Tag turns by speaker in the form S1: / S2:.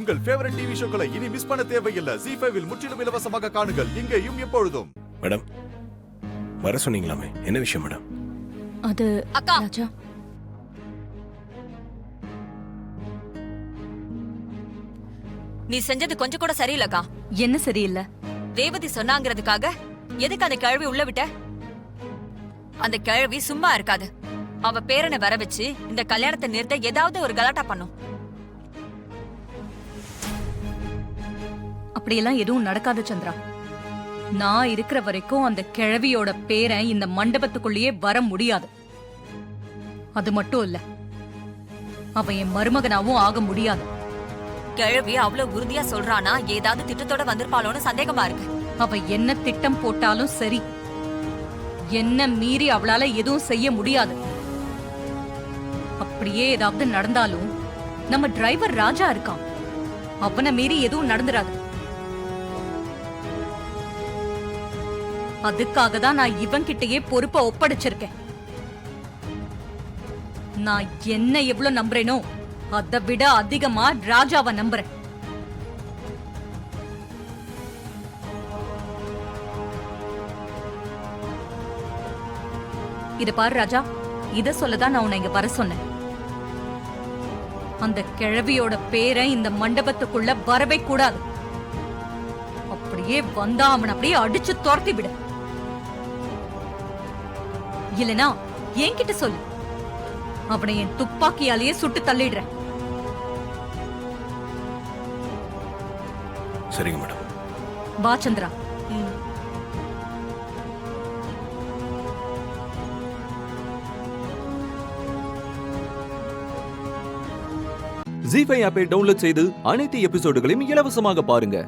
S1: உங்கள் favourite TV ஷோக்களை இனி miss பண்ண தேவையில்லை. ZEE5 இல் முற்றிலும் இலவசமாக காணுங்கள். இங்கேயும் எப்பொழுதும்.
S2: மேடம் வர சொன்னீங்களாமே, என்ன விஷயம் மேடம்?
S3: அது
S4: அக்கா
S3: ராஜா,
S4: நீ செஞ்சது கொஞ்சம் கூட சரியில்லக்கா.
S3: என்ன சரியில்லை?
S4: ரேவதி சொன்னாங்கிறதுக்காக எதுக்கு அந்த கிழவி உள்ள விட்ட? அந்த கிழவி சும்மா இருக்காது. அவ பேரனை வர வச்சு இந்த கல்யாணத்தை நிறுத்த ஏதாவது ஒரு கலாட்டா பண்ணும்.
S3: அப்படியெல்லாம் எதுவும் நடக்காது சந்திரா. நான் இருக்கிற வரைக்கும் அந்த கிழவியோட பேரன் இந்த மண்டபத்துக்குள்ளேயே வர முடியாது. அது மட்டும் இல்ல, அவன் என் மருமகனாவும் ஆக முடியாது.
S4: கிழவி அவ்வளவு உறுதியா சொல்றானா ஏதாவது திட்டத்தோட வந்திருப்பாளோன்னு சந்தேகமா இருக்கு.
S3: அவ என்ன திட்டம் போட்டாலும் சரி, என்ன மீறி அவளால எதுவும் செய்ய முடியாது. அப்படியே ஏதாவது நடந்தாலும் நம்ம டிரைவர் ராஜா இருக்கான், அவனை மீறி எதுவும் நடந்துராது. அதுக்காக தான் நான் இவன்கிட்டயே பொறுப்பை ஒப்படைச்சிருக்கேன். நான் என்ன எவ்வளவு நம்புறேனோ அதை விட அதிகமா ராஜாவை நம்புறேன். இத பாரு ராஜா, இத சொல்லதான் நான் உன்னை இங்க வர சொன்னேன். அந்த கிழவியோட பேரை இந்த மண்டபத்துக்குள்ள வரவே கூடாது. அப்படியே வந்தா அவன் அப்படியே அடிச்சு துரத்தி விடு. இல்லனா என்கிட்ட சொல்லு, அவனை என் துப்பாக்கியாலேயே சுட்டு தள்ளிடுறேன்.
S2: சரிங்க மேடம்.
S3: வா சந்திரா.
S5: ZEE5 ஆப்பை டவுன்லோட் செய்து அனைத்து எபிசோடுகளையும் இலவசமாக பாருங்க.